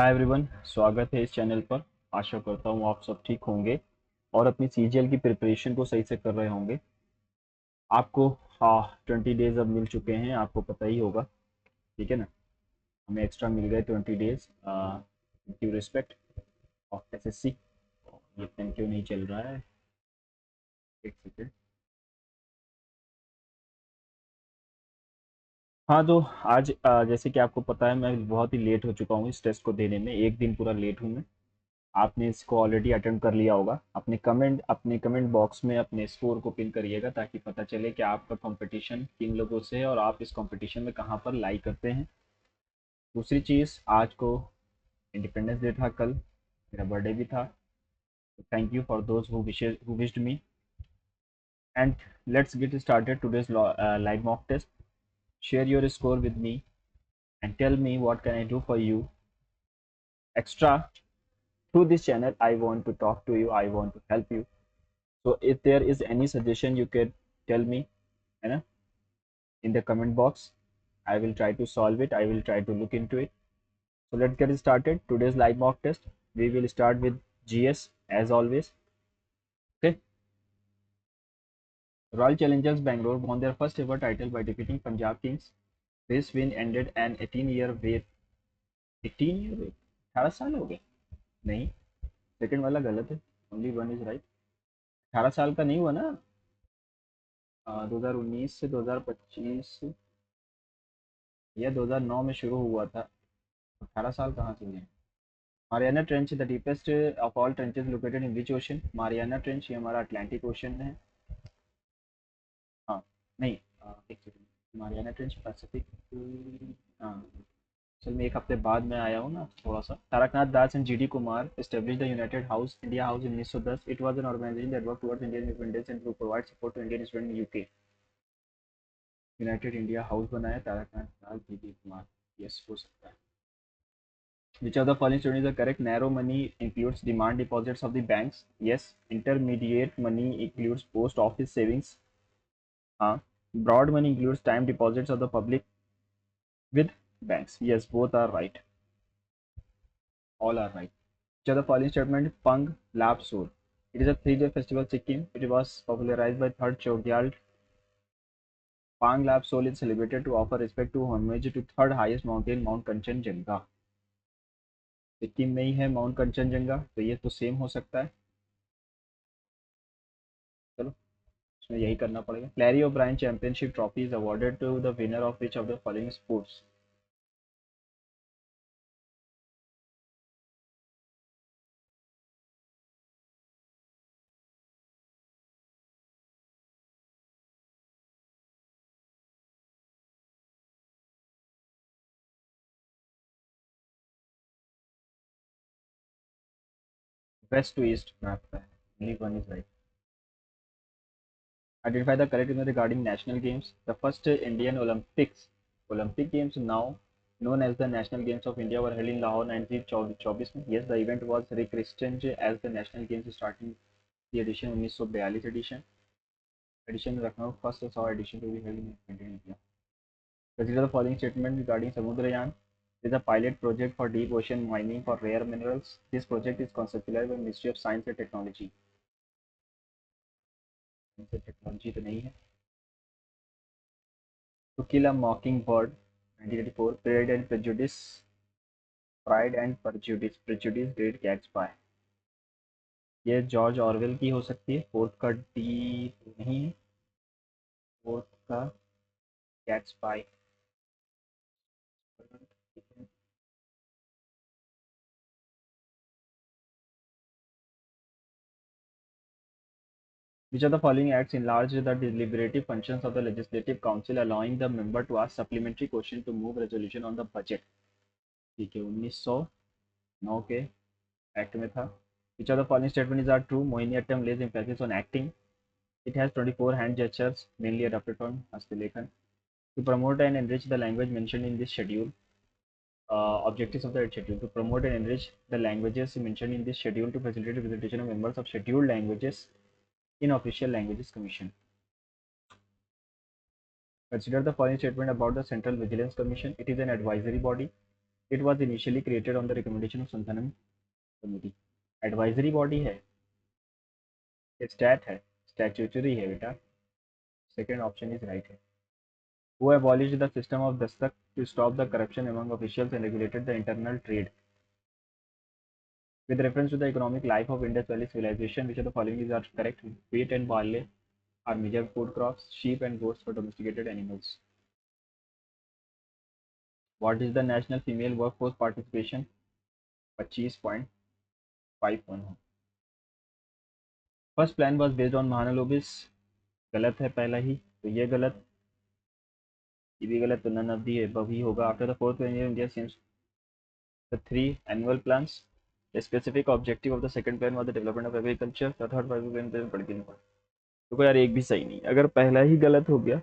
Hi everyone, स्वागत है इस चैनल पर। आशा करता हूँ आप सब ठीक होंगे और अपनी सीजीएल की प्रिपरेशन को सही से कर रहे होंगे। आपको 20 डेज अब मिल चुके हैं, आपको पता ही होगा। ठीक है ना। हमें एक्स्ट्रा मिल गए 20 days due respect of SSC. ये पेन क्यों नहीं चल रहा है? एक सेकेंड। हाँ तो आज जैसे कि आपको पता है, मैं बहुत ही लेट हो चुका हूँ इस टेस्ट को देने में। एक दिन पूरा लेट हूँ मैं। आपने इसको ऑलरेडी अटेम्प्ट कर लिया होगा। अपने कमेंट बॉक्स में अपने स्कोर को पिन करिएगा ताकि पता चले कि आपका कंपटीशन किन लोगों से है और आप इस कंपटीशन में कहाँ पर लाई करते हैं। दूसरी चीज़, आज को इंडिपेंडेंस डे था, कल मेरा बर्थडे भी था। Thank you for those who wished me and let's get started today's live mock test. Share your score with me and tell me what can I do for you extra. Through this channel I want to talk to you, I want to help you. So if there is any suggestion you can tell me, है ना, in the comment box. I will try to solve it. I will try to look into it. So let's get started. Today's live mock test. We will start with GS as always. Okay. Royal Challengers Bangalore won their first ever title by defeating Punjab Kings. This win ended an 18-year wait. 18 year wait? 18 साल हो गए? नहीं, second वाला गलत है। Only one is right. 18 साल का नहीं हुआ ना। 2019 से 2025 या 2009 में शुरू हुआ था। 18 साल कहाँ से हुए? Mariana trench the deepest of all trenches located in which ocean? Mariana trench ये हमारा अटलांटिक ओशन में है। हाँ, नहीं, एक सेकंड। Mariana trench Pacific. हाँ, चल मैं एक हफ्ते बाद में आया हूँ ना थोड़ा सा। Taraknath Das and GD Kumar establish the United House India House in 1910। It was an organization that work towards Indian independence and to provide support to Indian student in UK. United India House बनाया तारकनाथ दास, जीडी कुमार। यस, हो सकता है। Which of the following statements is correct? Narrow money includes demand deposits of the banks. Yes. Intermediate money includes post office savings. Broad money includes time deposits of the public with banks. Yes, both are right. All are right. Which of the following statement? Pang Lap Sur. It is a 3-day festival Sikkim. It was popularized by third Chogyal. Pang Lap Sol is celebrated to offer respect to homage to third highest mountain, Mount Kanchenjunga. Sikkim में ही है mount Kanchenjunga, तो ये तो same हो सकता है। चलो, इसमें यही करना पड़ेगा। Clary O'Brien championship trophy is awarded to the winner of which of the following sports? West to east map का है। Only one is right. Identify the correct in regarding national games. The first Indian Olympic games now known as the National Games of India were held in Lahore 1924 में। Yes, the event was rechristened as the National Games starting the edition 1942 edition Lucknow first saw edition to be held in India. Consider the following statement regarding Samudrayan. It is a pilot project for deep ocean mining for rare minerals. This project is conceptualized by Ministry of Science and Technology. Technology तो नहीं है। To Kill a Mockingbird 1984, Pride and Prejudice Great Gatsby। ये George Orwell की हो सकती है। Fourth का D नहीं है। फोर्थ का गैट्सबाई। Which of the following acts enlarge the deliberative functions of the Legislative Council, allowing the member to ask supplementary question to move resolution on the budget? ठीक है, 1909 के एक्ट में था। Which of the following statement is are true? Mohiniyattam lays emphasis on acting. It has 24 hand gestures, mainly adopted from Hastilekhan. To promote and enrich the language mentioned in this schedule. Objectives of the schedule: to promote and enrich the languages mentioned in this schedule, to facilitate the presentation of members of scheduled languages in official languages commission. Consider the following statement about the Central Vigilance Commission. It is an advisory body. It was initially created on the recommendation of Santhanam committee. Advisory body है, stat है, statutory है बेटा। Second option is right है। Who abolished the system of dastak to stop the corruption among officials and regulated the internal trade. With reference to the economic life of Indus Valley civilization, which of the following is are correct? Wheat and barley are major food crops. Sheep and goats for domesticated animals. What is the national female workforce participation? 25.51. First plan was based on Mahalanobis. गलत है पहला ही, तो ये गलत, ये भी गलत, तो none of the above ही होगा. After the fourth plan, India seems the three annual plans. The specific objective of the second plan was the development of agriculture. The third plan पढ़ के नहीं पढ़ा. देखो यार एक भी सही नहीं, अगर पहला ही गलत हो गया,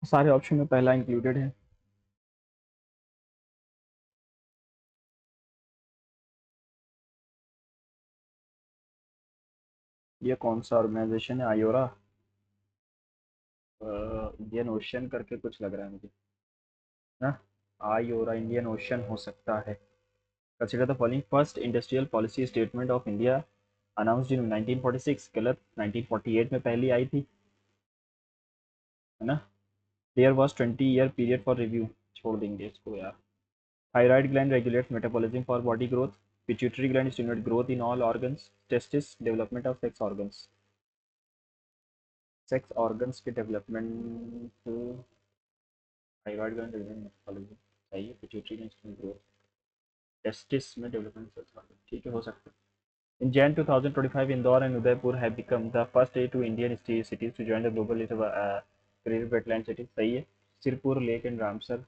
सारे ऑप्शन में पहला इंक्लूडेड है. ये कौन सा ऑर्गेनाइजेशन है? आयोरा, इंडियन ओशन करके कुछ लग रहा है मुझे ना. आयोरा इंडियन ओशन हो सकता है. Consider the following. First industrial policy statement of India announced in 1946. गलत, 1948 में पहली आई थी, है ना. There was 20 year period for review. छोड़ देंगे इसको यार. Thyroid gland regulates metabolism for body growth. Pituitary gland stimulate growth in all organs. Testis development of sex organs. Sex organs के development. Thyroid gland regulate metabolism चाहिए. Pituitary gland stimulate growth. Testis में development sex organ, ठीक है, हो सकता है. In Jan 2025, Indore and Udaipur have become the first two Indian cities to join the global list of career wetland cities. सही है. Sirpur, lake and Ramsar.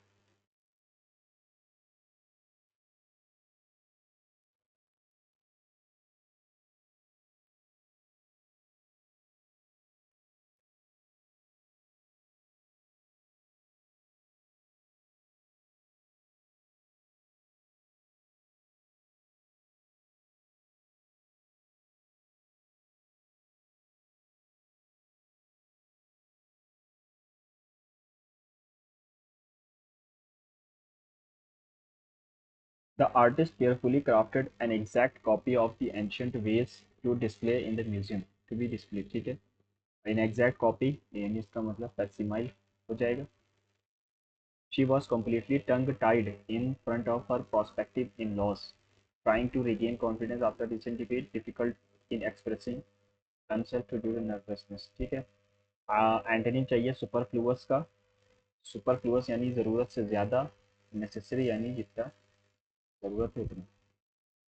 The artist carefully crafted an exact copy of the ancient vase to display in the museum. To be displayed, ठीक है. An exact copy यानी इसका मतलब facsimile हो जाएगा. She was completely tongue-tied in front of her prospective in-laws, trying to regain confidence after recent debate, difficult in expressing himself to due to nervousness. ठीक है. Antonym चाहिए सुपरफ्लूअस का. Superfluous यानी ज़रूरत से ज़्यादा. नेसेसरी यानी जितना ज़रूरत है उतना.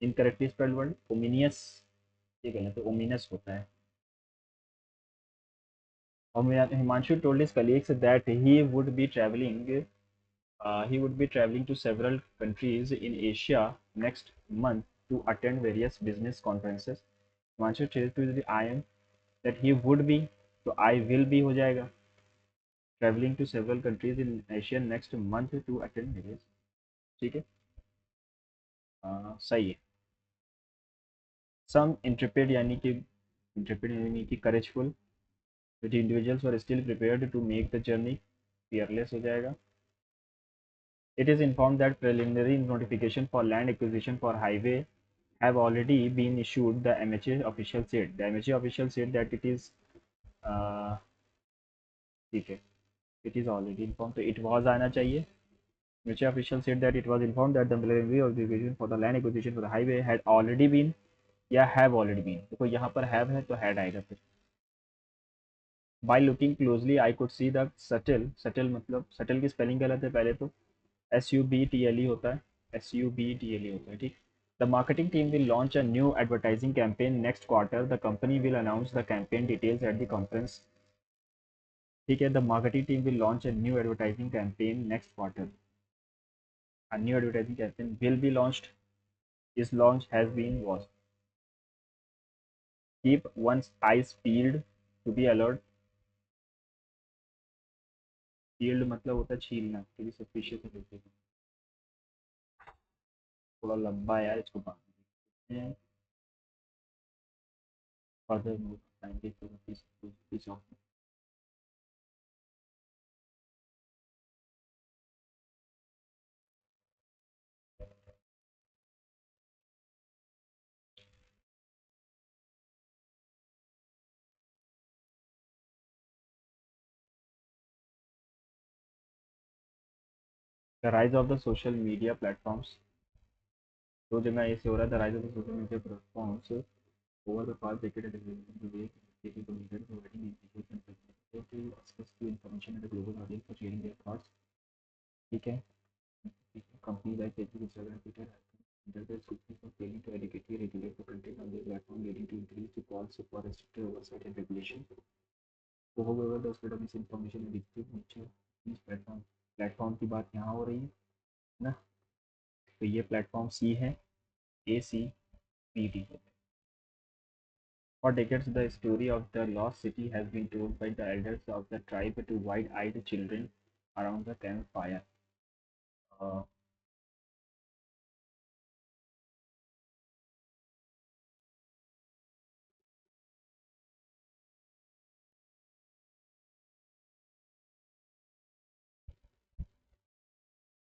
इनकरेक्टली स्पेल्ड वर्ड ओमिनियस, ये गलत है, ओमिनस होता है. Himanshu told his colleagues that he would be traveling to several countries in Asia next month to attend various business conferences. Himanshu said to the I am that he would be, तो I will be हो जाएगा. Traveling to several countries in Asia next month to attend various, ठीक है. सही है. Some intrepid यानी कि courageful, the individuals were still prepared to make the journey. Fearless हो जाएगा. It is informed that preliminary notification for land acquisition for highway have already been issued. The MHA official said. The MHA official said that it is uh, ठीक है. It is already informed. तो it was आना चाहिए. MHA official said that it was informed that the preliminary notification for the land acquisition for the highway had already been या have already been. देखो यहाँ पर have है तो had आएगा फिर. By looking closely, I could see the subtle मतलब subtle की spelling गलत है पहले तो. SUBTLE होता है. SUBTLE होता है, ठीक. The marketing team will launch a new advertising campaign next quarter. The company will announce the campaign details at the conference. ठीक है. The marketing team will launch a new advertising campaign next quarter. A new advertising campaign will be launched. Is launch has been was. Keep one's eyes peeled to be alert. Peeled मतलब होता है छीलना. To be suspicious of everything. थोड़ा लंबा है यार, इसको बांधते हैं. Further move 90 to piece of the rise of the social media platforms, दो जगह ऐसे हो रहा है, the rise of the social media platforms over the past decade has evolved the way people communicate, providing information and to access to information and a global audience for sharing their thoughts. ठीक है, companies like Facebook, Instagram, Twitter have entered the scrutiny for failing to adequately regulate the content on their platform, leading to increased calls for restrictive oversight and regulation. So, however, the spread of misinformation and addictive nature these platform की बात यहाँ हो रही है ना, तो ये platform सी है, ACPT. For decades, the story of the lost city has been told by the elders of the tribe to wide-eyed children around the campfire. Uh,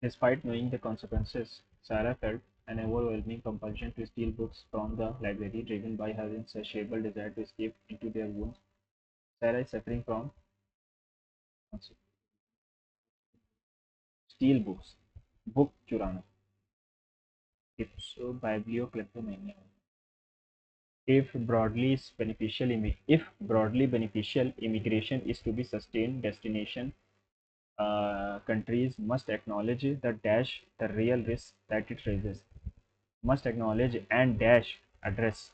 Despite knowing the consequences, Sarah felt an overwhelming compulsion to steal books from the library, driven by her insatiable desire to escape into their wounds. Sarah is suffering from steal books, book चुराना, bibliocleptomania. If broadly beneficial immigration is to be sustained, destination countries must acknowledge the real risk that it raises. Must acknowledge and address.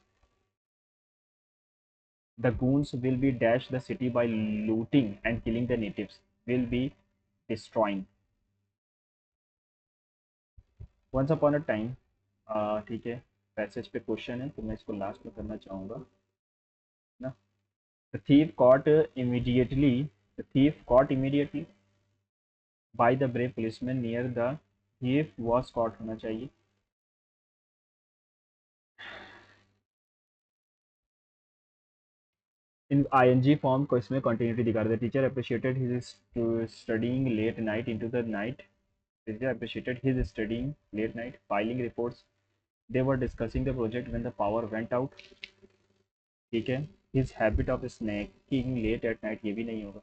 The goons will be the city by looting and killing the natives. Will be destroying. Once upon a time, ठीक है, passage पे question है तो मैं इसको last में करना चाहूँगा ना. The thief caught immediately. The thief caught immediately by the brave policeman near the thief was caught होना चाहिए. इन आईएनजी फॉर्म को इसमें कंटिन्यूटी दिखा रहे थे. Teacher appreciated his studying late night into the night. Teacher appreciated his studying late night filing reports. They were discussing the project when the power went out. ठीक है, his habit of snacking late at night, ये भी नहीं होगा.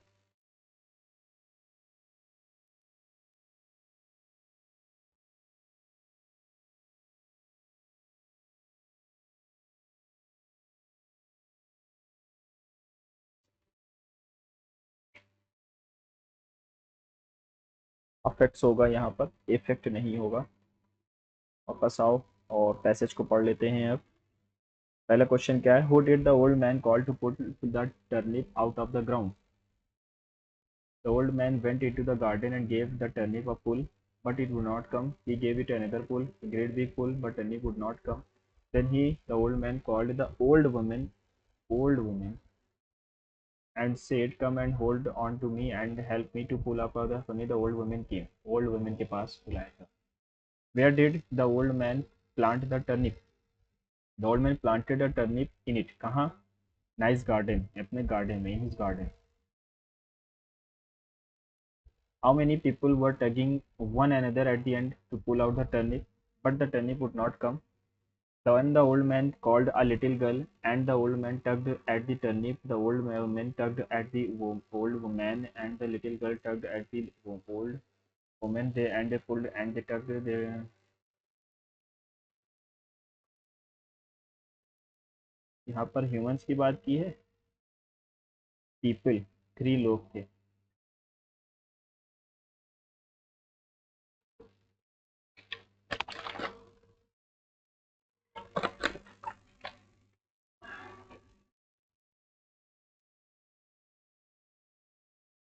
Affects होगा यहाँ पर, effect नहीं होगा. वापस आओ और पैसेज को पढ़ लेते हैं अब. पहला क्वेश्चन क्या है? Who did the old man call to put the turnip out of the ground? The old man went into the garden and gave the turnip a pull, but it would not come. He gave it another pull, a great big pull, but turnip would not come. Then the old man, called the old woman, and said, "Come and hold on to me and help me to pull up the funny." The old woman came. Old woman के पास बुलाया था. Where did the old man plant the turnip? The old man planted a turnip in it. कहाँ? Nice garden. अपने garden में, in his garden. How many people were tugging one another at the end to pull out the turnip, but the turnip would not come? Then the old man called a little girl, and the old man tugged at the turnip. The old woman tugged at the old woman, and the little girl tugged at the old woman. They pulled and they tugged. यहाँ पर humans की बात की है. People, 3 लोग थे.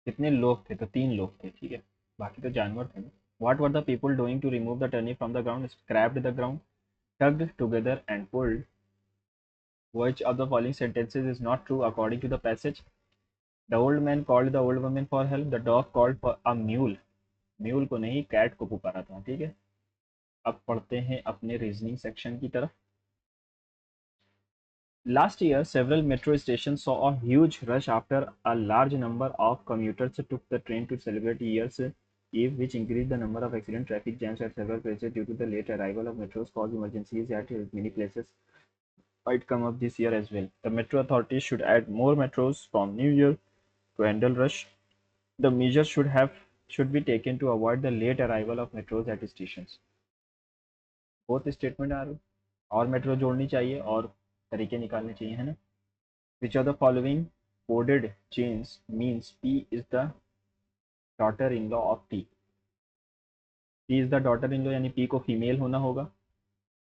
कितने लोग थे? तो 3 लोग थे. ठीक है, बाकी तो जानवर थे ना. What were the people doing to remove the turnip from the ground? Scraped the ground, tugged together and pulled. Which of the following sentences is not true according to the passage? The old man called the old woman for help. The dog called for a mule. Mule को नहीं, cat को पुकारा था. ठीक है, अब पढ़ते हैं अपने रीजनिंग सेक्शन की तरफ. Last year, several metro stations saw a huge rush after a large number of commuters took the train to celebrate Year's Eve, which increased the number of accident traffic jams at several places due to the late arrival of metros, caused emergencies at many places. Might come up this year as well. The metro authorities should add more metros from New Year to handle rush. The measure should have should be taken to avoid the late arrival of metros at stations. Both statement आ रहे और metro जोड़नी चाहिए और तरीके निकालने चाहिए, है ना. विच of the following coded chains means P is the daughter in law of T. P is the daughter in law यानी पी को फीमेल होना होगा.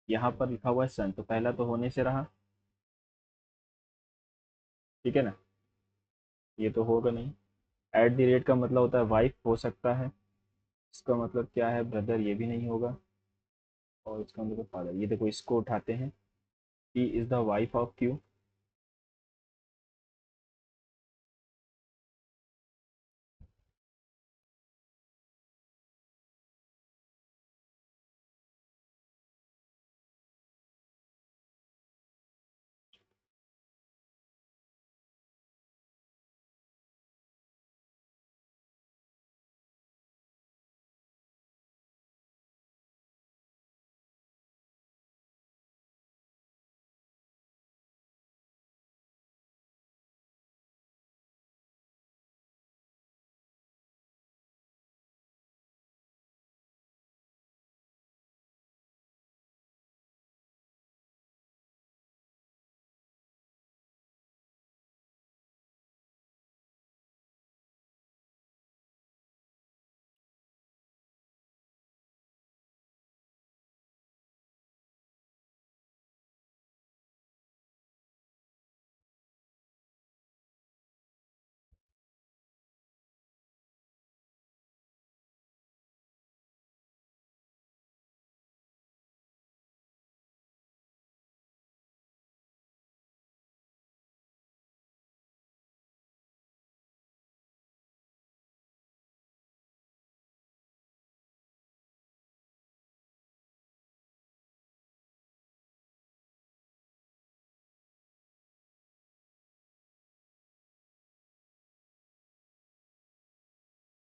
यहाँ पर लिखा हुआ है सन, तो पहला तो होने से रहा, ठीक है ना. ये तो होगा नहीं. एट द रेट का मतलब होता है वाइफ हो सकता है. इसका मतलब क्या है, ब्रदर, ये भी नहीं होगा. और इसका मतलब फादर. ये देखो इसको उठाते हैं. P is the wife of Q.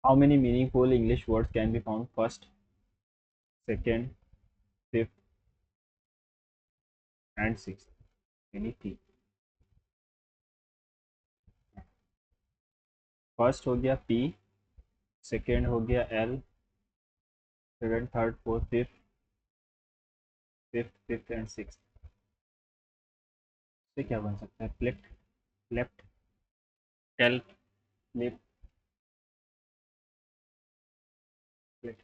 How many meaningful English words can be found first, second, fifth and six. यानी थी. फर्स्ट हो गया पी, सेकेंड हो गया L, second, third, fourth, fifth, fifth and six. से क्या बन सकता है, flipped, left, tell, flip, flip.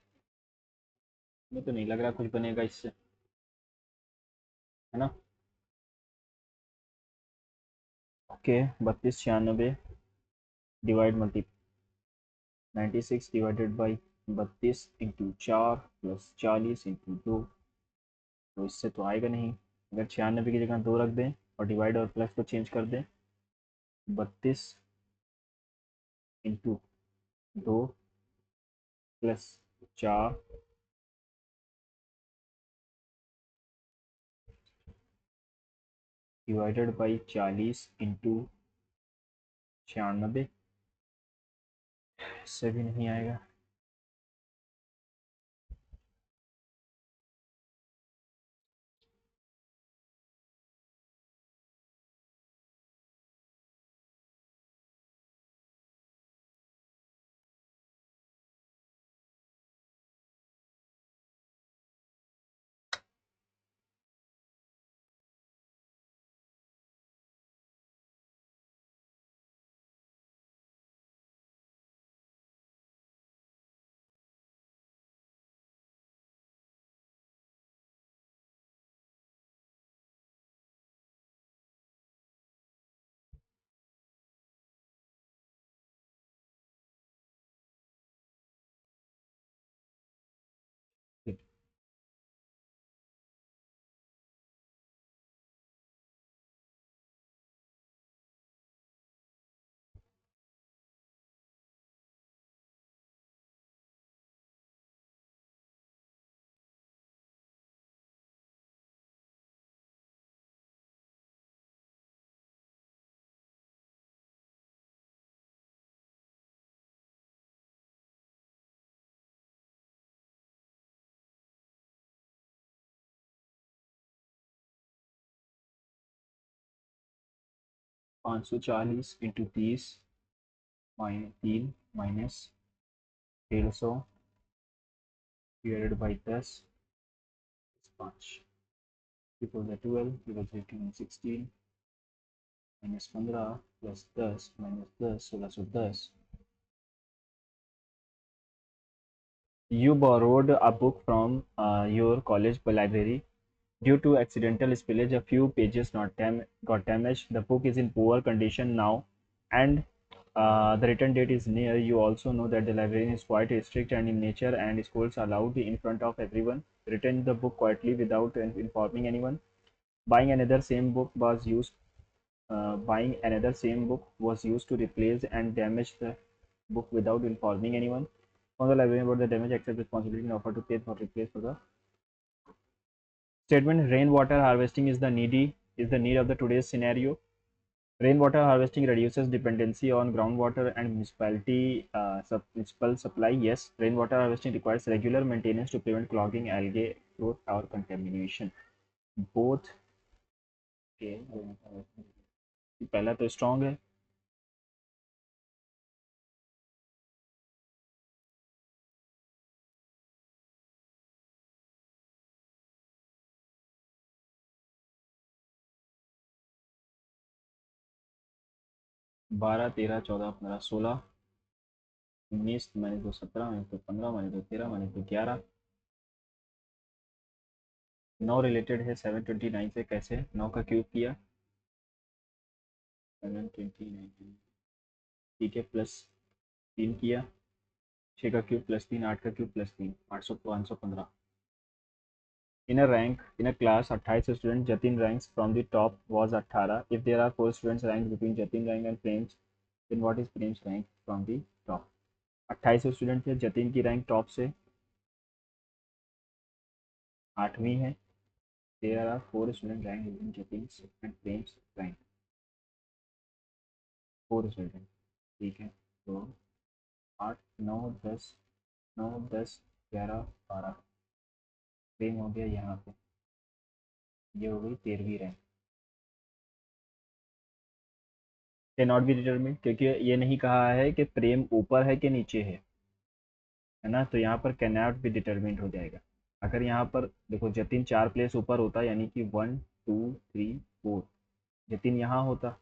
मुझे तो नहीं लग रहा कुछ बनेगा इससे, है ना. Okay, 32 96 divide multi 96 divided by 32 into 4 plus 40 into 2. तो इससे तो आएगा नहीं. अगर 96 की जगह 2 रख दें और डिवाइड और प्लस को चेंज कर दें, 32 into 2 plus 4 divided by 40 into 96. इससे भी नहीं आएगा. ठीक. 540 into 30 minus 3 minus 150 divided by 10, 5, 12, 18, 16, -15 plus 10 -10, 1610. You borrowed a book from your college library. Due to accidental spillage, a few pages got damaged. The book is in poor condition now, and the return date is near. You also know that the librarian is quite strict and in nature, and scolds aloud in front of everyone. Return the book quietly without informing anyone. Buying another same book was used. Buying another same book was used to replace and damage the book without informing anyone. On the librarian about the damage, accept responsibility and offer to pay for replace for the statement. Rainwater harvesting is the need of the today's scenario. Rainwater harvesting reduces dependency on groundwater and municipal supply. Yes, rainwater harvesting requires regular maintenance to prevent clogging, algae growth, or contamination. Both के पहला तो strong है. 12, 13, 14, 15, 16, 19 minus 2 17 minus 2 15 minus 2 13 minus 2 11. 9 related है 729 से. कैसे? 9 का cube किया 729, ठीक है, प्लस 3 किया 6 का क्यूब प्लस 3, 8 का cube plus 3, 800 515. In a class 28 students, Jatin ranks from the top was 18. If there are 4 students ranked between Jatin rank and Prem's, then what is Prem's rank from the top? 28 student थे, जतिन की rank top से 8वीं है. There are 4 student rank between Jatin and Prem's rank 4 student, ठीक है. तो 8 9 10 9 10 11 12 प्रेम हो गया यहाँ पे. ये हो गई 13वीं rank. Can not be determine, क्योंकि ये नहीं कहा है कि प्रेम ऊपर है कि नीचे है ना. तो यहाँ पर कैन नॉट बी डिटरमिन हो जाएगा. अगर यहाँ पर देखो जतिन 4 प्लेस ऊपर होता, यानी कि 1 2 3 4, जतिन यहाँ होता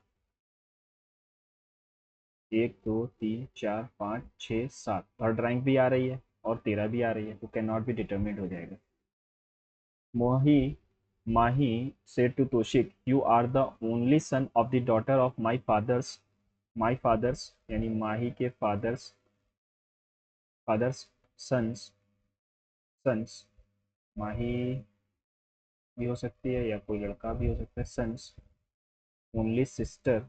1 2 3 4 5 6 7, थर्ड रैंक भी आ रही है और 13 भी आ रही है, तो कैन नॉट बी डिटरमिनेड हो जाएगा. मोही माही said to Toshik, you are the only son of the daughter of my fathers यानी माही के फादर्स सन्स. माही भी हो सकती है या कोई लड़का भी हो सकता है. Sons, only sister,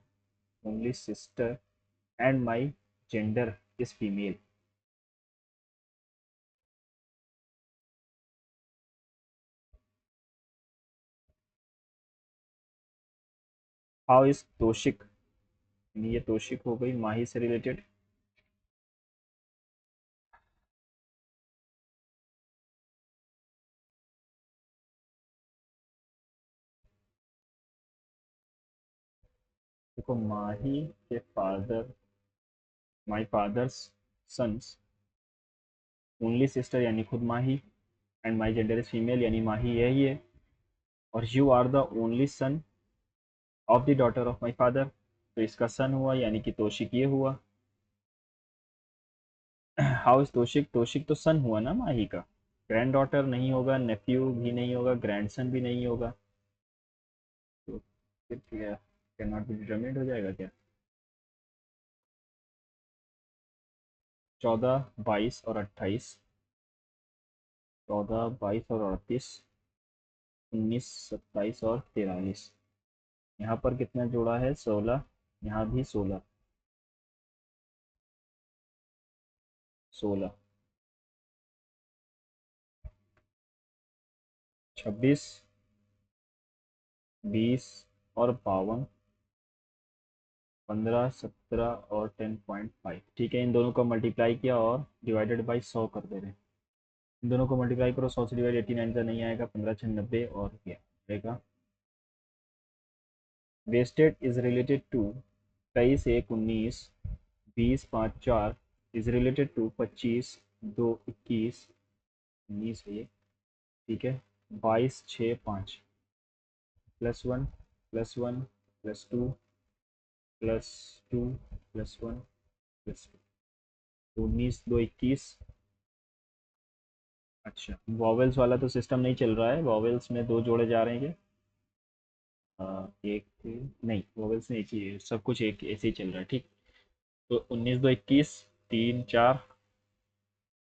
only sister and my gender is female. How is तोशिक, ये तोशिक हो गई माही से रिलेटेड. देखो माही के father, my father's sons, only sister यानी खुद Mahi, and my gender is female यानी माही यही है, और you are the only son of the daughter of my father, तो इसका सन हुआ यानी कि तोशिक ये हुआ. हाउ इज तोशिक, तोशिक तो सन हुआ ना माही का. ग्रैंड डॉटर नहीं होगा, नेफ्यू भी नहीं होगा, ग्रैंडसन भी नहीं होगा, तो फिर क्या कैन नॉट बी डिटरमिनेट हो जाएगा क्या. 14 22 और 28, 14 22 और 38, 19 27 और 43. यहाँ पर कितना जोड़ा है 16, यहाँ भी 16 16, 26 20 और 52, 15 17 और 10.5, ठीक है. इन दोनों को मल्टीप्लाई किया और डिवाइडेड बाई 100 कर दे रहे हैं. इन दोनों को मल्टीप्लाई करो, 100 से डिवाइड 89 का नहीं आएगा, 15 6 90 और क्या आएगा. Wasted is related to 23 1 19, 20 5 4 is related to 25 2 21 19 है ये, ठीक है। 22 6 5 +1 +1 +2 +2 +1 +2 19 2 21। अच्छा, वॉवेल्स वाला तो सिस्टम नहीं चल रहा है, वॉवेल्स में दो जोड़े जा रहे हैं एक नहीं, वॉवेल्स में एक ही है, सब कुछ एक ऐसे ही चल रहा है, ठीक। तो 19 2 21, 3 4,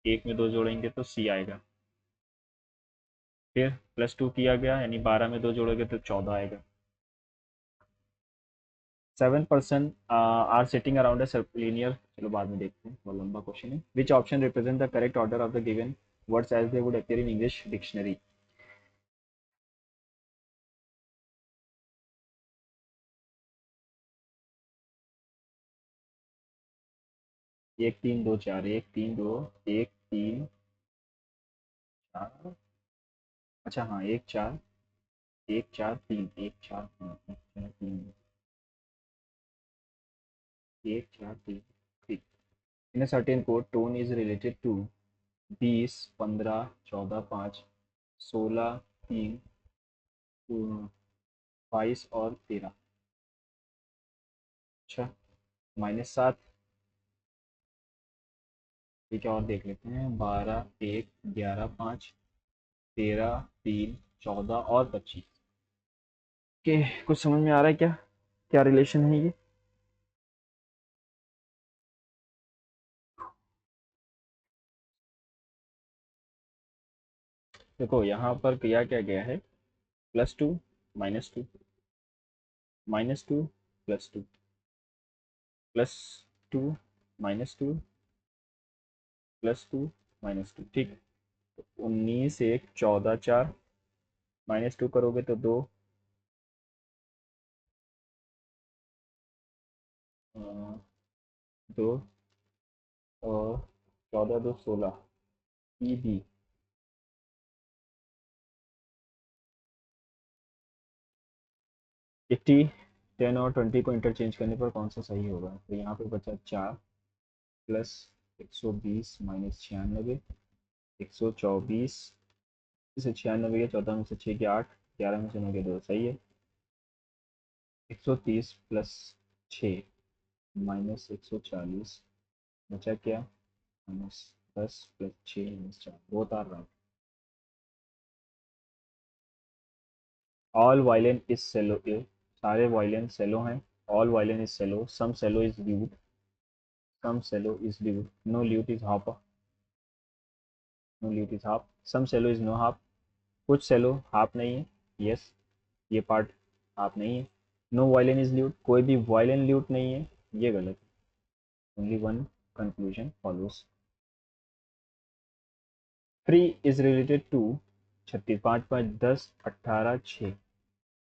एक में दो जोड़ेंगे तो सी आएगा। फिर +2 किया गया, यानी 12 में दो जोड़ोगे तो 14 आएगा। 7% are sitting around a circular, चलो बाद में देखते हैं, बहुत लंबा क्वेश्चन है। Which option represent the correct order of the given words as they would appear in English dictionary? एक तीन दो चार, एक तीन दो, एक तीन चार, अच्छा हाँ, एक चार, एक चार तीन, एक चार हाँ, एक चार तीन, एक चार तीन, ठीक। इन a certain code tone is related to 20 15 14 5 16 3 22 और 13। अच्छा, -7, ठीक है, और देख लेते हैं। 12 1 11 5 13 3 14 और 25 के, कुछ समझ में आ रहा है क्या, क्या रिलेशन है ये? देखो यहाँ पर किया क्या गया है, +2 -2 -2 +2 +2 -2 +2 -2, ठीक। 19 1 14 4, -2 करोगे तो 2, 2 और 14 2 16, ई बी। 80 10 और 20 को इंटरचेंज करने पर कौन सा सही होगा? तो यहाँ पे बचा 4 प्लस 120 -96, 124, इसे 96 के 14 में से 6 के 8, 11 में से 9 के 2, सही है। 130 प्लस 6 -140, बचा क्या, -10 प्लस 6 -4, बहुत आ रहा है। ऑल वायलिन इज सेलो, सारे वायलिन सेलो हैं। All violin is cello, some cello is lute, some cello is lute, no lute is harp, no lute is harp, some cello is no harp, कुछ cello half नहीं है, yes, ये part half नहीं है। No violin is lewd, कोई भी violin lewd नहीं है, ये गलत। Only one conclusion follows. Free is related to 36 5 5 10 18 6,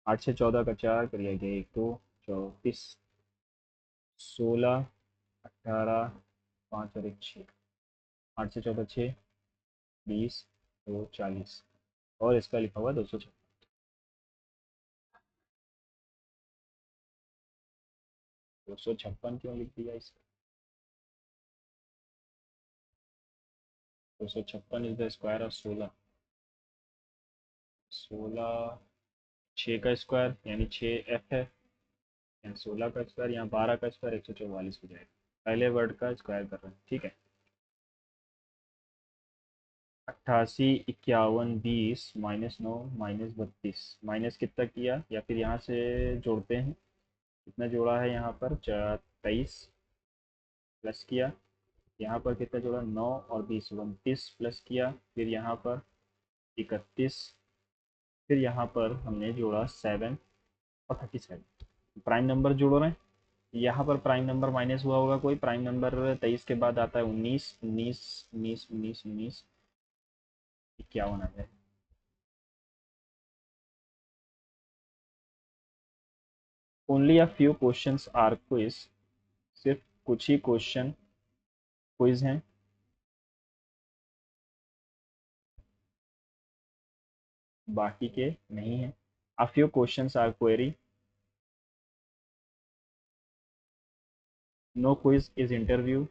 8 से 14 का 4 करिए गया, 1 2 34 16 18 5 और 1 6, 8 से 14 6 20 2 40, और इसका लिखा हुआ 256। 256 क्यों लिख दिया इसका? 256 इज द स्क्वायर ऑफ 16, 16 6 का स्क्वायर यानी 6 f है, यहाँ 16 का स्क्वायर, यहाँ 12 का स्क्वायर 144 हो जाएगा। पहले वर्ड का स्क्वायर कर रहे हैं, ठीक है। 88 51 20 -9 -32, माइनस कितना किया, या फिर यहाँ से जोड़ते हैं, कितना जोड़ा है यहाँ पर, 23 प्लस किया, यहाँ पर कितना जोड़ा, 9 और 20 29 प्लस किया, फिर यहाँ पर 31, फिर यहाँ पर हमने जोड़ा 7 और 37, प्राइम नंबर जोड़ रहे हैं। यहाँ पर प्राइम नंबर माइनस हुआ होगा कोई, प्राइम नंबर 23 के बाद आता है 19 19 19 19 19, 51 आ जाए। Only a few questions are quiz, सिर्फ कुछ ही क्वेश्चन क्विज हैं। बाकी के नहीं है। A few questions are query, no quiz is interview,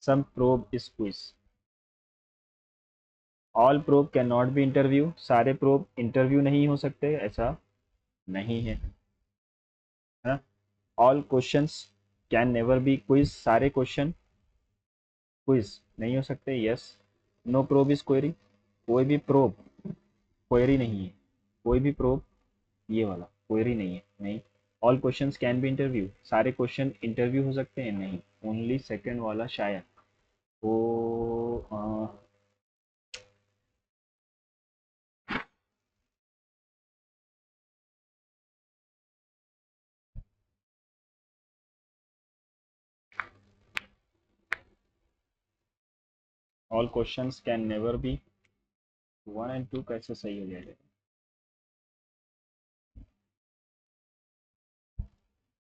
some probe is quiz. All probe can not be interview, सारे प्रोब इंटरव्यू नहीं हो सकते, ऐसा नहीं है, है ना। All questions can never be quiz, सारे क्वेश्चन क्विज नहीं हो सकते, yes. No probe is query, कोई भी प्रोब क्वेरी नहीं है, कोई भी प्रोब ये वाला क्वेरी नहीं है, नहीं। All questions can be interview, सारे क्वेश्चन इंटरव्यू हो सकते हैं, नहीं। ओनली सेकंड वाला शायद वो all questions can never B, 1 and 2 कैसे सही हो जाएगा।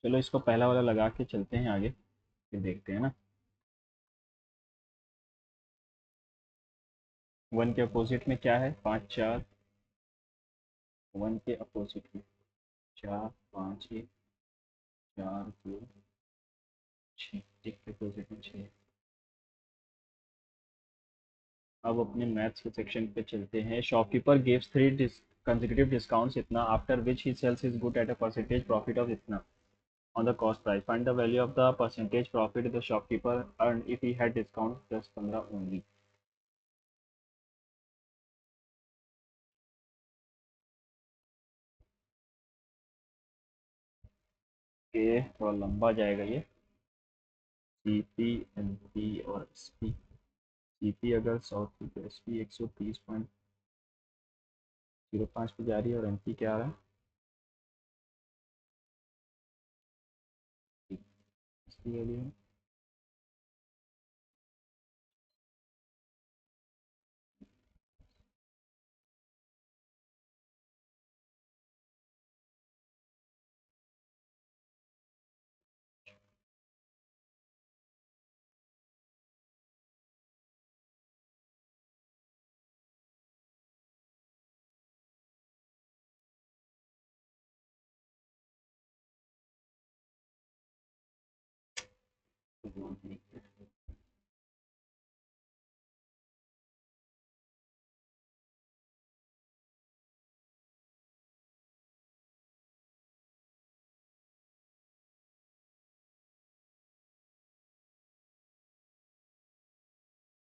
चलो इसको पहला वाला लगा के चलते हैं आगे, फिर देखते हैं ना। 1 के अपोजिट में क्या है, 5 4, 1 के अपोजिट में 4 5 1, 4 2 6, 1 के अपोजिट में 6। अब अपने मैथ्स के सेक्शन पे चलते हैं। शॉपकीपर गिव्स 3 consecutive discounts इतना, after which he sales his good at a percentage profit of इतना on the cost price. Find the value of the percentage profit the shopkeeper earned if he had discount plus 15 only. ये थोड़ा लंबा जाएगा ये। CP, NP और SP. CP अगर 100 थी तो एसपी 130.05 पे जा रही है, और एनपी क्या आ रहा है, इसकी वैल्यू है।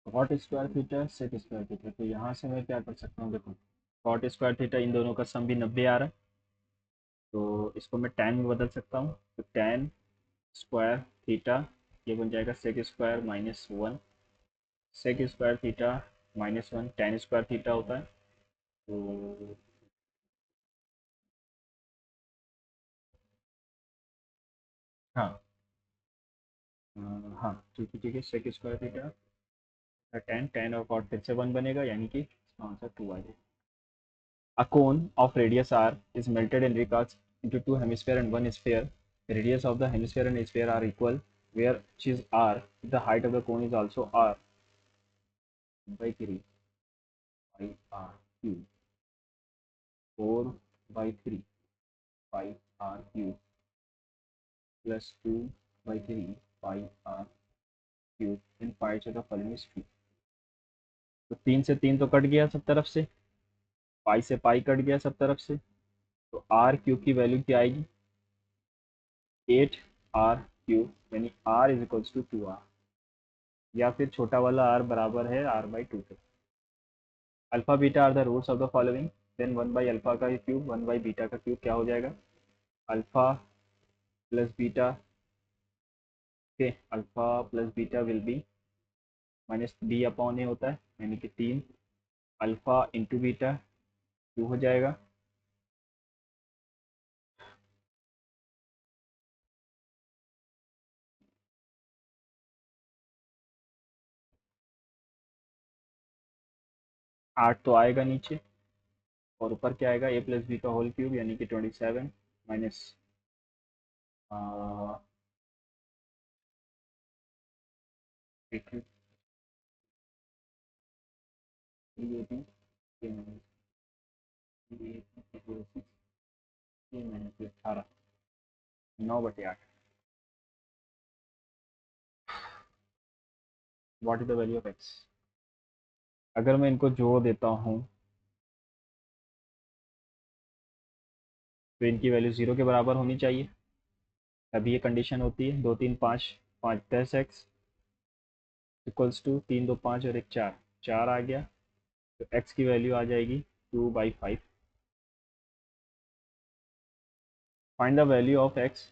Cot square theta sec square theta, तो यहाँ से मैं क्या कर सकता हूँ, देखो कॉट स्क्वायर थीटा इन दोनों का सम भी 90 आ रहा है, तो इसको मैं tan में बदल सकता हूँ, तो tan स्क्वायर थीटा ये बन जाएगा sec square -1, sec square theta -1 tan square theta होता है, तो हाँ हाँ ठीक है ठीक है, sec square theta tan, tan और cot फिर से 1 बनेगा, यानी कि इसका आंसर 2 आ जाएगा। A cone of radius r is melted and recast into two hemisphere and one sphere. The radius of the hemisphere and sphere are equal, where which is r. The height of the cone is also r by 3 pi r cube. 4 by 3 pi r cube plus 2 by 3 pi r cube in pi to the following sphere. तो 3 से 3 तो cut गया सब तरफ से, पाई से pi cut गया सब तरफ से, तो आर क्यूब की वैल्यू क्या आएगी, 8 r क्यूब, यानी r is equals to 2r, या फिर छोटा वाला r बराबर है r/2 के। Alpha beta are the roots of the following, then 1/अल्फा का क्यूब 1/बीटा का क्यूब क्या हो जाएगा, अल्फा प्लस बीटा के, alpha plus beta will be -b/a होता है, यानी कि 3 अल्फा इंटू बीटा 2 हो जाएगा। आठ तो आएगा नीचे, और ऊपर क्या आएगा, a प्लस बी का होल क्यूब, यानी कि 27 माइनस ये 18, 9/8। What is the value of x. अगर मैं इनको जोड़ देता हूँ तो इनकी वैल्यू 0 के बराबर होनी चाहिए, तभी ये कंडीशन होती है। 2 3 5, 5 10 एक्स इक्वल्स टू 3 2 5 और 1 4, 4 आ गया। तो एक्स की वैल्यू आ जाएगी 2/5। Find the value of x.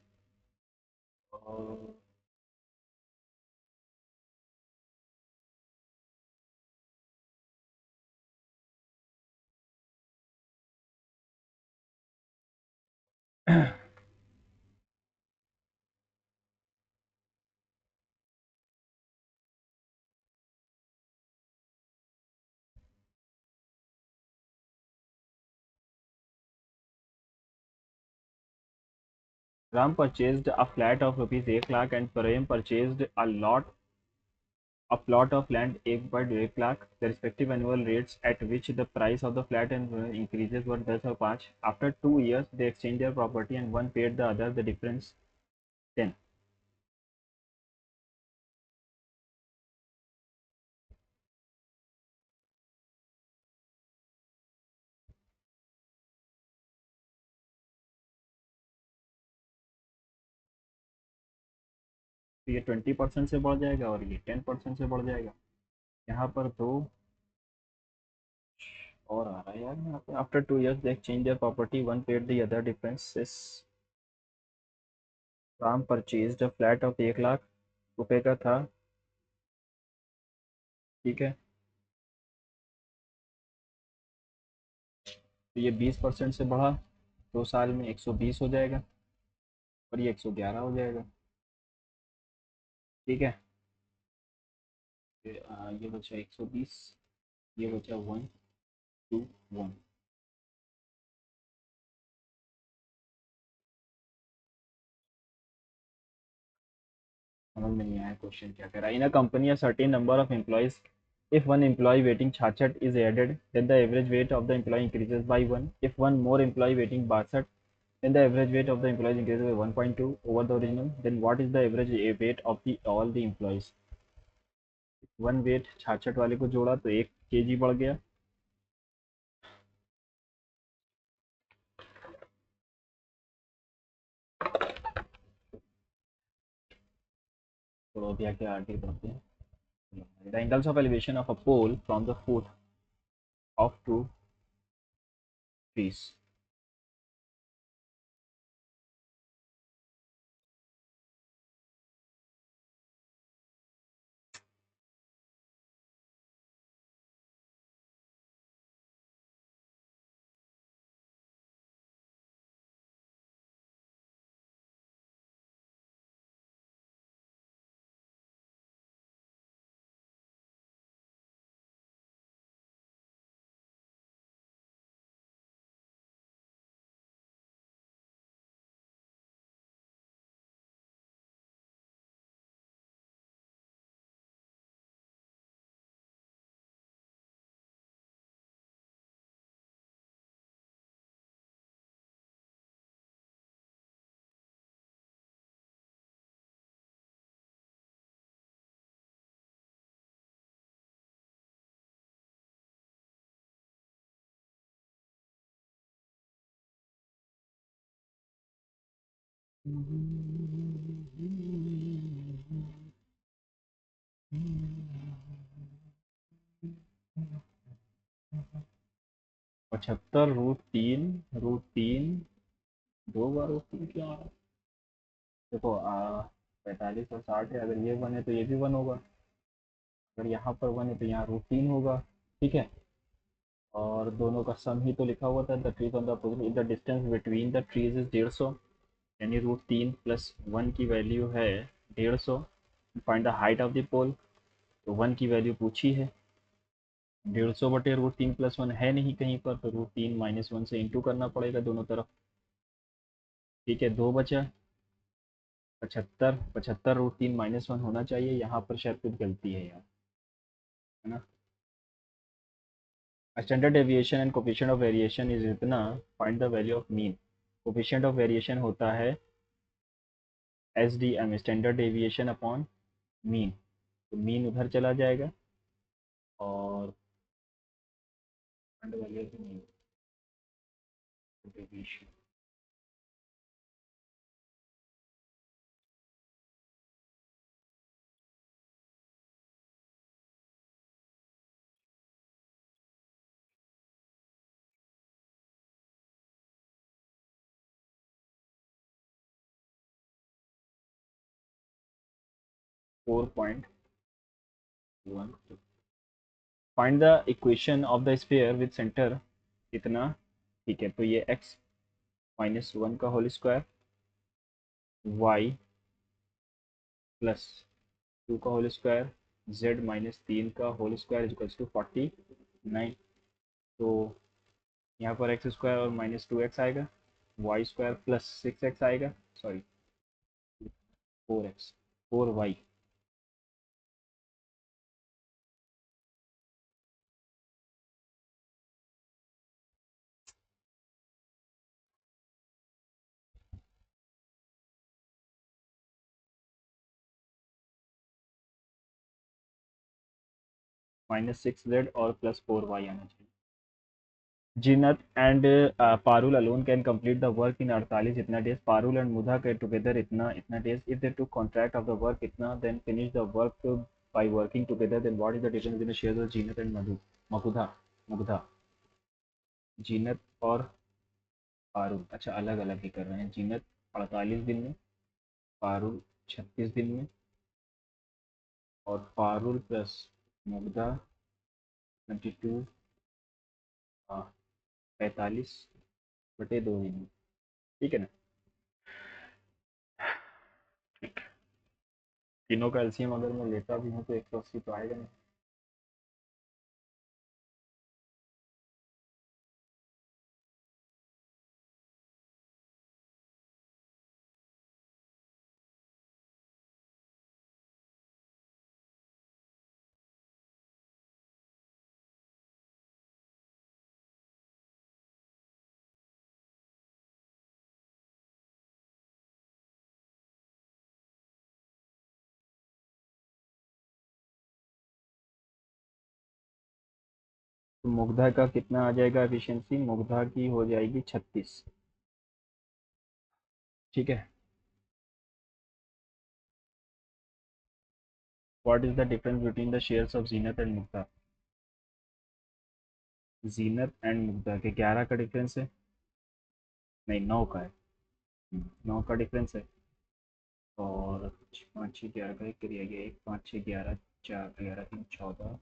Ram purchased a flat of rupees 1 lakh and Prem purchased a plot of land 1 lakh. The respective annual rates at which the price of the flat and increases were 10 or 5. After 2 years, they exchanged their property and one paid the other the difference 10. तो ये 20% से बढ़ जाएगा और ये 10% से बढ़ जाएगा। यहाँ पर दो और आ रहा है यार यहाँ पे। After 2 years they exchange their property, one paid the other differences. Ram purchase a flat of 1 lakh रुपए का था, ठीक है। तो ये 20% से बढ़ा, 2 साल में 120 हो जाएगा और ये 111 हो जाएगा, ठीक है। ये बचा 120, ये बचा 1 2 1। समझ में नहीं आया क्वेश्चन क्या कह रहा है। In a company a certain number of employees, if one employee waiting chhachat is added, then the average weight of the employee increases by 1. If one more employee waiting barsat, then the average weight of the employees increases by 1.2 over the original. Then what is the average weight of the all the employees? One weight 66 वाले को जोड़ा तो 1 kg बढ़ गया। तो अभी आगे आगे बढ़ते हैं। The angles of elevation of a pole from the foot of two trees. पचहत्तर रूट तीन 2 बार रूट 3 क्यों आ रहा है? देखो 45 और 60 है, अगर ये वन है तो ये भी वन होगा, अगर यहाँ पर वन है तो यहाँ रूट 3 होगा, ठीक है। और दोनों का सम ही तो लिखा हुआ था, the trees on the opposite, the distance between the trees is 150, यानी रूट 3 + 1 की वैल्यू है 150। Find the height of the pole, तो 1 की वैल्यू पूछी है, 150/√3 + 1 है नहीं कहीं पर, तो √3 - 1 से इंटू करना पड़ेगा दोनों तरफ, ठीक है। 2 बचा, 75, 75 √3 - 1 होना चाहिए, यहाँ पर शायद कुछ गलती है यार, है ना। Standard deviation and coefficient of variation is इतना, find the value of mean. Coefficient of variation होता है SDM, standard deviation upon mean. तो मीन उधर चला जाएगा और अंडर वैल्यू भी नहीं 4.1। Find the equation of the sphere with centre इतना। ठीक है, तो ये x -1 का होल स्क्वायर, y +2 का होल स्क्वायर, z -3 का होल स्क्वायर इक्वल्स टू 49। तो यहाँ पर एक्स स्क्वायर और -2x आएगा, वाई स्क्वायर +6x आएगा, सॉरी 4x, 4y। -6z और +4y आना चाहिए। Zeenat and Parul alone can complete the work in 48 इतना डेज, पारुल एंड मुधा के टुगेदर इतना इतना days. If they two contract of the work इतना then finish the work by working together, then what is the difference between shares of Zeenat and Madhu मकुधा मुग्धा। जीनत और पारुल अच्छा अलग अलग ही कर रहे हैं। जीनत 48 दिन में, पारुल 36 दिन में, और पारुल प्लस मुग्धा 22 45/2 दिन में। ठीक है ना। तीनों का एलसीएम अगर मैं लेता भी हूँ तो 180 तो आएगा नहीं। तो मुग्धा का कितना आ जाएगा एफिशिएंसी, मुग्धा की हो जाएगी 36। ठीक है। What is the difference between the shares of Zeenat and Mugdha. Zeenat and Mugdha के 11 का डिफरेंस है, नहीं 9 का है। 9 का डिफरेंस है। और 5 6 11 का एक करिए गया, 1 5 6 11 4 11 3 14।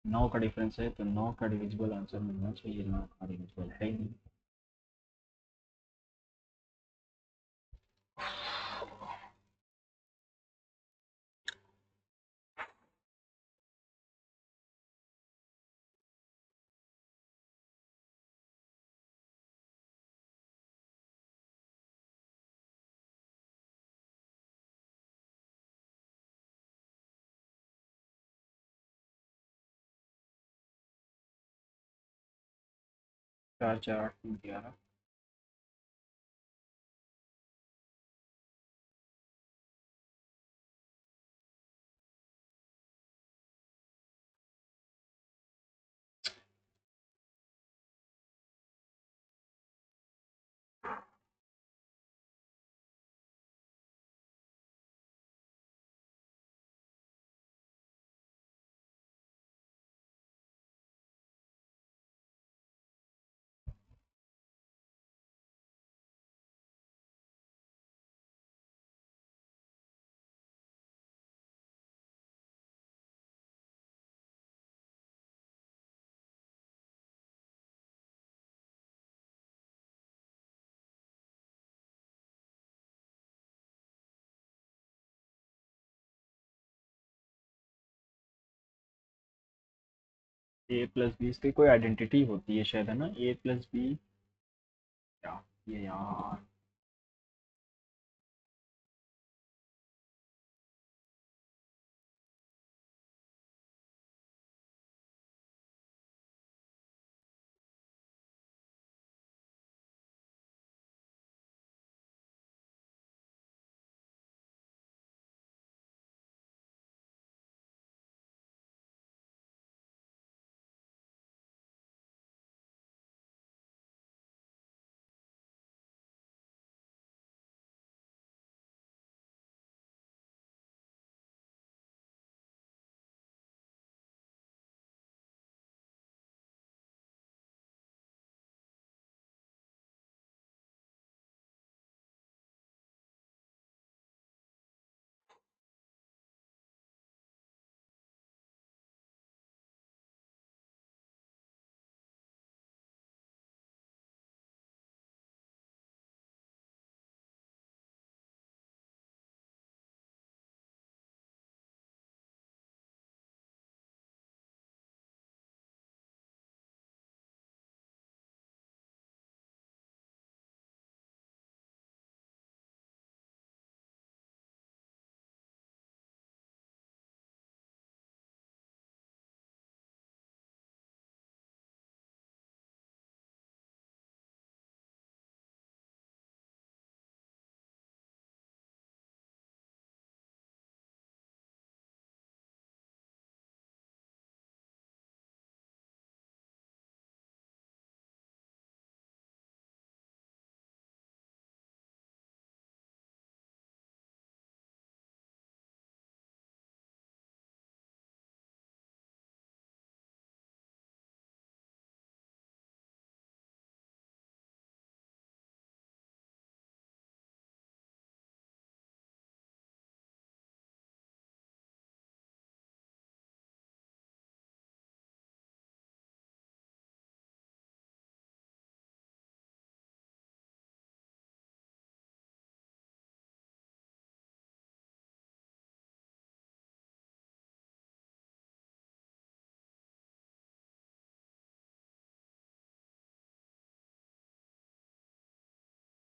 9 का डिफरेंस है, तो 9 का डिविजिबल आंसर मिलना चाहिए, 9 का डिविजिबल है ही नहीं। चार चार 8 3 11। A+B इसकी कोई आइडेंटिटी होती है शायद, है ना, A+B। क्या ये यार।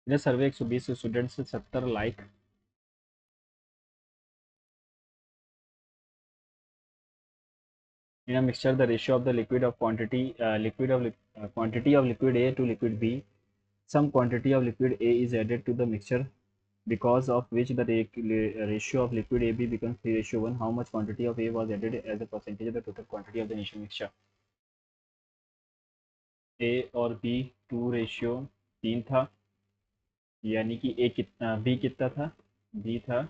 इन सर्वे 120 स्टूडेंट से 70 like. In a mixture, the ratio of the liquid of quantity quantity of liquid A to liquid B, some quantity of liquid A is added to the mixture, because of which the ratio of liquid AB becomes 3:1. How much quantity of A was added as a percentage of the total quantity of the initial mixture? A और B 2:3 था, यानी कि A कितना, B कितना था, B था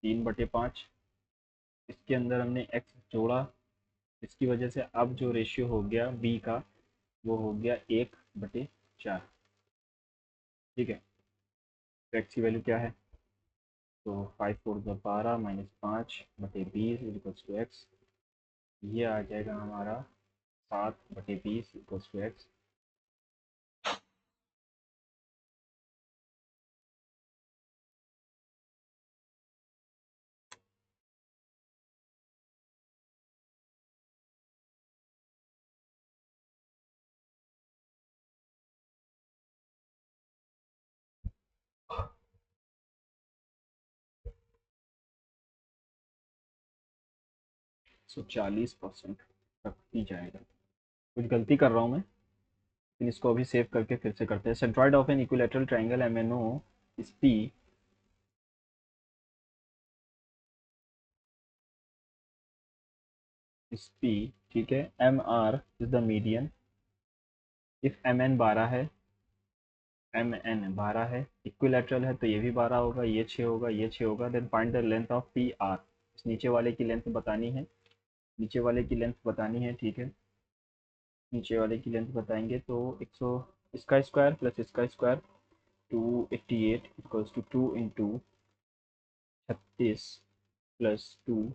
3/5। इसके अंदर हमने x जोड़ा, इसकी वजह से अब जो रेशियो हो गया B का वो हो गया 1/4। ठीक है, तो x की वैल्यू क्या है? तो 5×4 = 12 -5/20 इक्वल्स टू एक्स। ये आ जाएगा हमारा 7/20 इक्वल्स टू एक्स। 140% तक ही जाएगा। कुछ गलती कर रहा हूँ मैं, लेकिन इसको अभी सेव करके फिर से करते हैं। Centroid of an equilateral triangle MNO इस P इस P, ठीक है। MR is the median. If MN 12 है, MN 12 है, इक्विलेटरल है, तो ये भी 12 होगा, ये 6 होगा, ये 6 होगा। Then find the length of PR। इस नीचे वाले की लेंथ बतानी है, नीचे वाले की लेंथ बतानी है, ठीक है। नीचे वाले की लेंथ बताएंगे तो 100, इसका स्क्वायर प्लस इसका square 288 equals to 2 into 36 plus 2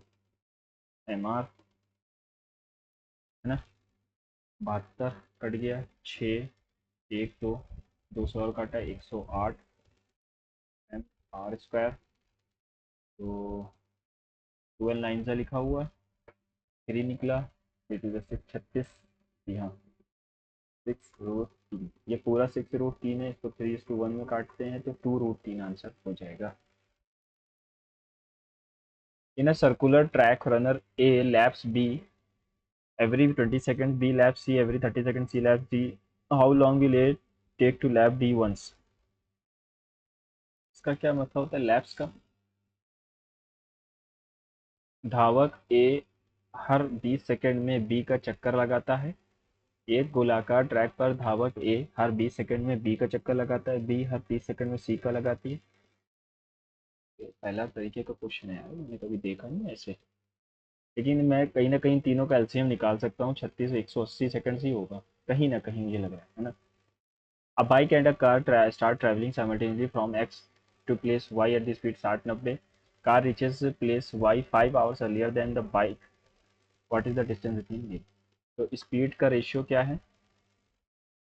MR, है ना। 72 कट गया, 6 1 2, 200 और काटा 108 MR²। तो 12 9 सा लिखा हुआ, 3 निकला, 3×6 = 36। जी हाँ, 6√3। ये पूरा 6√3 है, इसको 3:1 में काटते हैं तो 2√3 आंसर हो जाएगा। In a circular track runner A laps B every 20 seconds, B laps C every 30 seconds, C laps D. How long will it take to lap D once? इसका क्या मतलब होता है लैप्स का? धावक A हर 20 सेकंड में B का चक्कर लगाता है। एक गोलाकार ट्रैक पर धावक A हर 20 सेकंड में B का चक्कर लगाता है, B हर 30 सेकंड में C का लगाती है। पहला तरीके का क्वेश्चन है यार, मैंने कभी देखा नहीं ऐसे। लेकिन मैं कहीं ना कहीं तीनों का एलसीएम निकाल सकता हूँ, 36 180 सेकंड ही होगा, कहीं ना कहीं मुझे लग रहा है ना। A bike and a car start traveling simultaneously from X to place Y at the speed 60-90. Car reaches place Y 5 hours earlier than the bike. What is the distance between them? तो speed का ratio क्या है?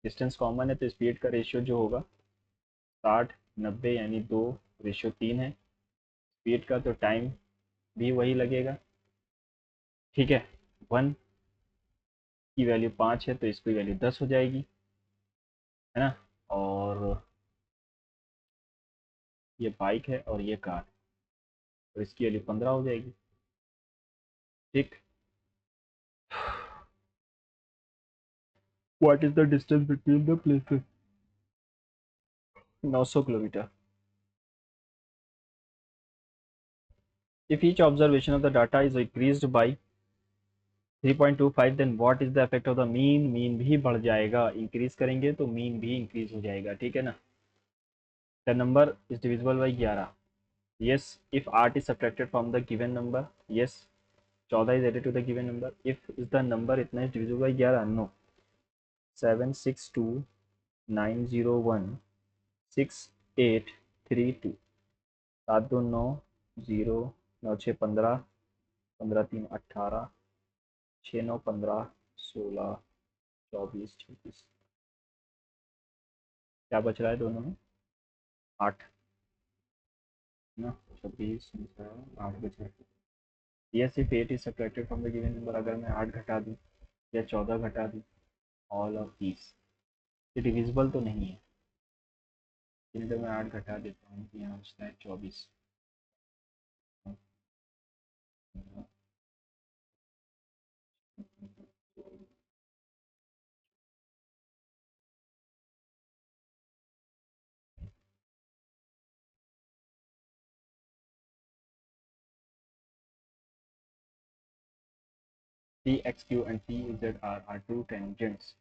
Distance common है तो speed का ratio जो होगा 60-90, यानी 2:3 है। स्पीड का तो टाइम भी वही लगेगा, ठीक है। 1 की वैल्यू 5 है तो इसकी वैल्यू 10 हो जाएगी, है ना। और ये बाइक है और ये कार, तो इसकी वैल्यू 15 हो जाएगी, ठीक। What is the distance between the places? 900 kilometre. If each observation of the data is increased by 3.25, then what is the effect of the mean? Mean भी बढ़ जाएगा, इंक्रीज करेंगे तो मीन भी इंक्रीज हो जाएगा, ठीक है ना। The number is divisible by 11। yes if 8 is subtracted from the given number, yes 14 is added to the given number, if is the number इतना is divisible by 11, no। 76290168832, 7 2 9 0 9 6 15, 15 3 18, 6 9 15 16 24 26। क्या बच रहा है दोनों में? 8 ना, 26 8 बच रहा है। Yes if 8 is subtracted from the given number, अगर मैं 8 घटा दूँ या 14 घटा दूँ, ऑल ऑफ दीज ये डिविजिबल तो नहीं है, इधर मैं 8 घटा देता हूँ, यहाँ बचता है 24। T x q and T z are two tangents.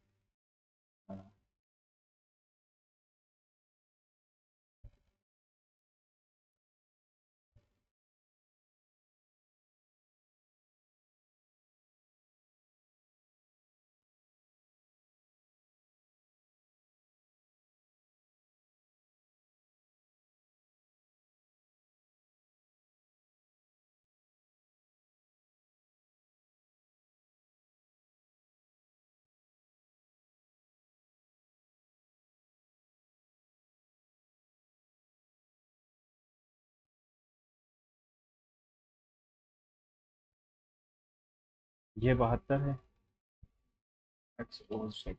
ये 72 है। एक्स ओ सेक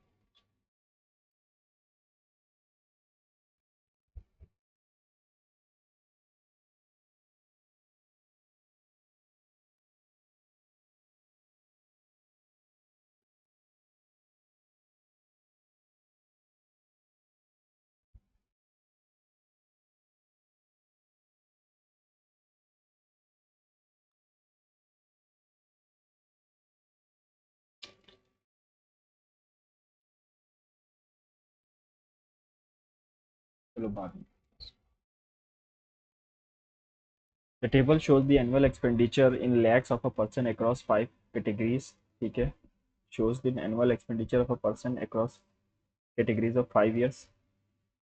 चलो बाद में। The table shows the annual expenditure in lakhs of a person across 5 categories. ठीक है, shows the annual expenditure of a person across categories of 5 years.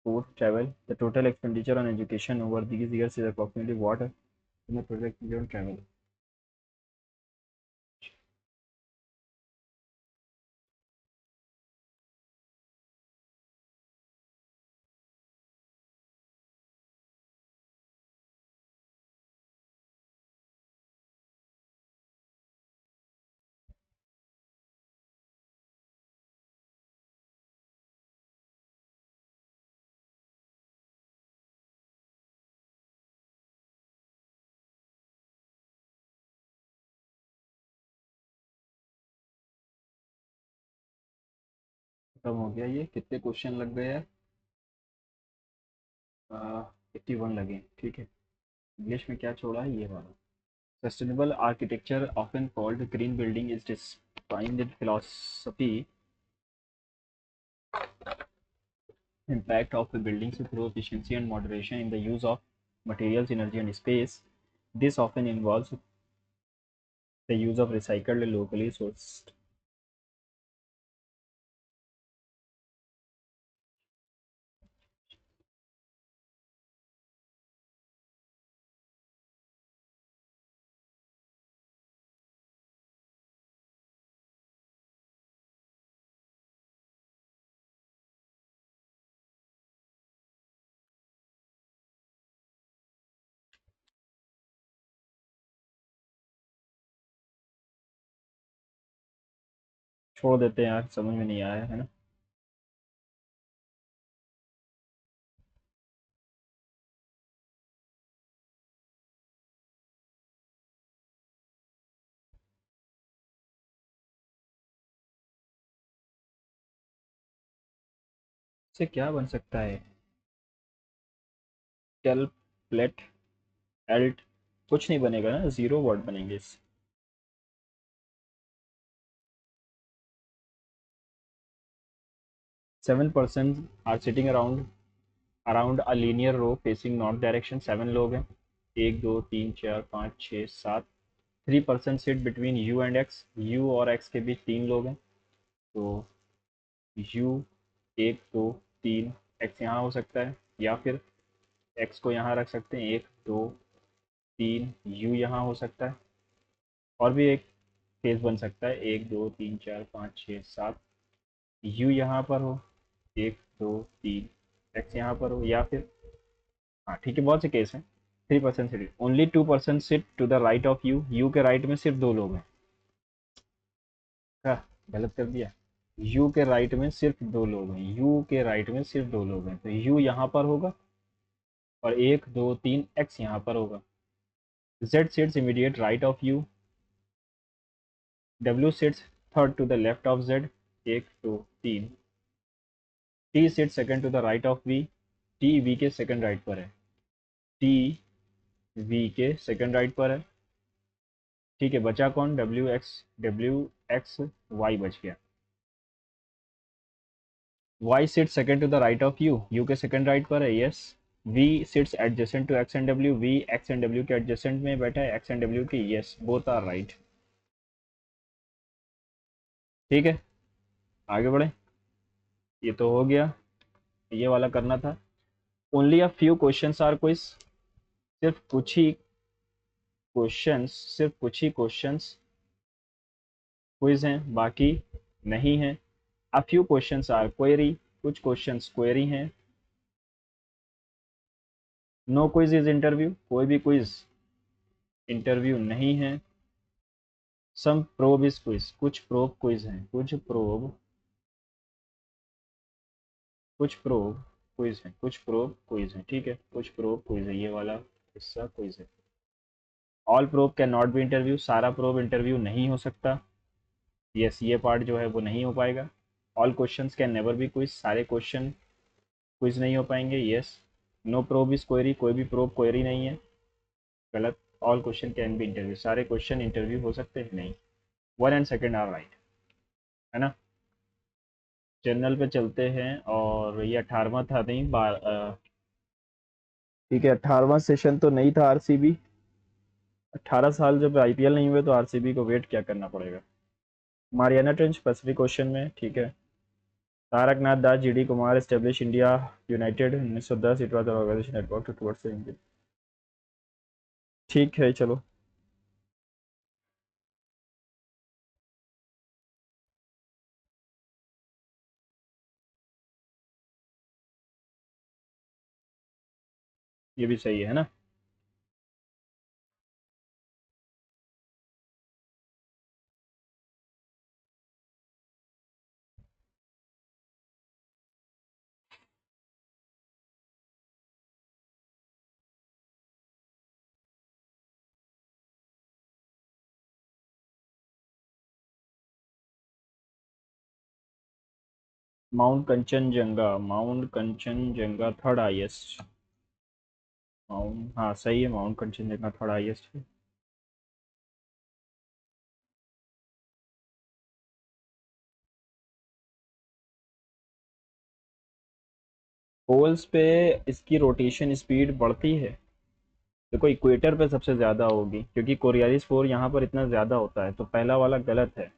Food, travel. The total expenditure on education over these years is approximately what? The total expenditure on travel. खत्म हो गया। ये कितने question लग गए हैं? 81 लगे। ठीक है, इंग्लिश में क्या छोड़ा है ये वाला। Sustainable architecture, often called green building, is defined in philosophy impact of the buildings through efficiency and moderation in the use of materials, energy, and space. This often involves the use of recycled locally sourced। छोड़ देते हैं यार, समझ में नहीं आया है ना। इससे क्या बन सकता है? टेल, प्लेट, एल्ट, कुछ नहीं बनेगा ना, जीरो वर्ड बनेंगे इससे। 7 persons are sitting around around a linear row facing north direction. 7 लोग हैं, 1 2 3 4 5 6 7। 3 person sit between you and x, you और एक्स के बीच 3 लोग हैं। तो यू 1 2 3, एक्स यहाँ हो सकता है, या फिर एक्स को यहाँ रख सकते हैं। 1 2 3, यू यहाँ हो सकता है। और भी एक केस बन सकता है, 1 2 3 4 5 6 7, यू यहाँ पर हो, 1 2 3, एक्स यहाँ पर हो, या फिर हाँ ठीक है, बहुत से केस हैं। 3 person sit, only 2 person sit to the right of U, U के राइट में सिर्फ 2 लोग हैं। हाँ, गलत कर दिया। यू के राइट में सिर्फ 2 लोग हैं, यू के राइट में सिर्फ 2 लोग हैं, तो यू यहाँ पर होगा और 1 2 3 x यहाँ पर होगा। z sits immediate right of u, w sits third to the left of z, 1 2 3। t sits second to the right of v, t v के सेकंड राइट पर है, t v के सेकंड राइट पर है। ठीक है, बचा कौन? डब्ल्यू एक्स वाई बच गया। y sits second to the right of u के सेकंड राइट पर है, yes. v sits adjacent to x and w, v x and w के एडजेसेंट में बैठा है, x एंड w की, यस, बोथ आर राइट। ठीक है, आगे बढ़े। ये तो हो गया, ये वाला करना था। Only a few questions are quiz, सिर्फ कुछ ही क्वेश्चंस क्विज हैं, बाकी नहीं है। A few questions are query, कुछ क्वेश्चंस क्वेरी हैं। नो क्विज इज इंटरव्यू, कोई भी क्विज इंटरव्यू नहीं है। सम प्रोब इज क्विज, कुछ प्रोब क्विज हैं, कुछ प्रोब क्विज हैं। ठीक है, कुछ प्रोब क्विज है, ये वाला हिस्सा क्विज है। All probe can not be interview, सारा प्रोब इंटरव्यू नहीं हो सकता, यस, ये पार्ट जो है वो नहीं हो पाएगा। All questions can never be quiz, सारे क्वेश्चन क्विज नहीं हो पाएंगे, yes. No probe is query, कोई भी प्रोब क्वेरी नहीं है, गलत। All question can be interview, सारे क्वेश्चन इंटरव्यू हो सकते हैं, नहीं। 1 and 2 आर राइट, है ना। जनरल पे चलते हैं, और ये 18वां था, नहीं ठीक है, 18वां सेशन तो नहीं था आरसीबी। 18 साल जब आईपीएल नहीं हुए तो आरसीबी को वेट क्या करना पड़ेगा। मारियाना ट्रेंच पैसिफिक ओशन में, ठीक है। Taraknath Das, GD Kumar establish India united 1910, it was organization network towards India. ठीक है, चलो। ये भी सही है ना। Mount Kanchenjunga third highest. हाँ सही है, माउंट कंचनजंगा थर्ड हाईएस्ट है। पोल्स पे इसकी रोटेशन स्पीड बढ़ती है, देखो इक्वेटर पे सबसे ज़्यादा होगी, क्योंकि कोरियालिस 4 यहाँ पर इतना ज़्यादा होता है, तो पहला वाला गलत है।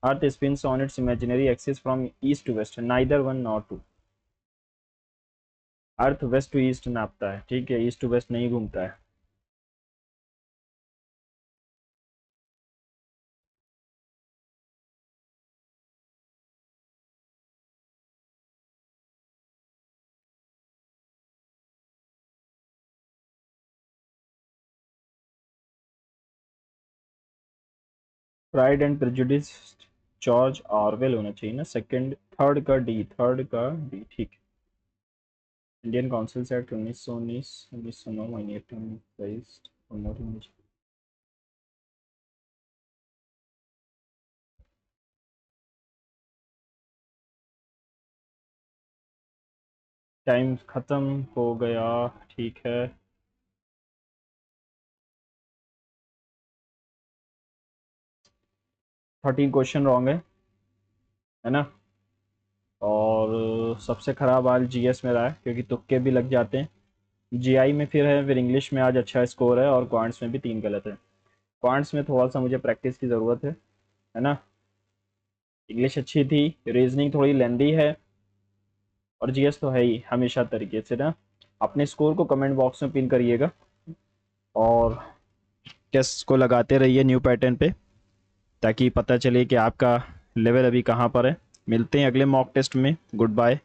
Earth spins on its imaginary axis from east to west, neither one nor two. Earth west to east नापता है, ठीक है, ईस्ट टू वेस्ट नहीं घूमता है। Pride and Prejudice, George Orwell होना चाहिए ना, सेकंड, थर्ड का डी, ठीक। इंडियन काउंसिल एक्ट 1919, 1909, टाइम खत्म हो गया, ठीक है। 13 क्वेश्चन रॉन्ग है ना। और सबसे खराब हाल जीएस में रहा है, क्योंकि तुक्के भी लग जाते हैं। जीआई में फिर है, फिर इंग्लिश में आज अच्छा स्कोर है, और क्वांट्स में भी 3 गलत है। क्वांट्स में थोड़ा सा मुझे प्रैक्टिस की ज़रूरत है ना। इंग्लिश अच्छी थी, रीजनिंग थोड़ी लेंदी है, और जीएस तो है ही हमेशा तरीके से ना। अपने स्कोर को कमेंट बॉक्स में पिन करिएगा, और टेस्ट को लगाते रहिए न्यू पैटर्न पे, ताकि पता चले कि आपका लेवल अभी कहाँ पर है। मिलते हैं अगले मॉक टेस्ट में, गुड बाय।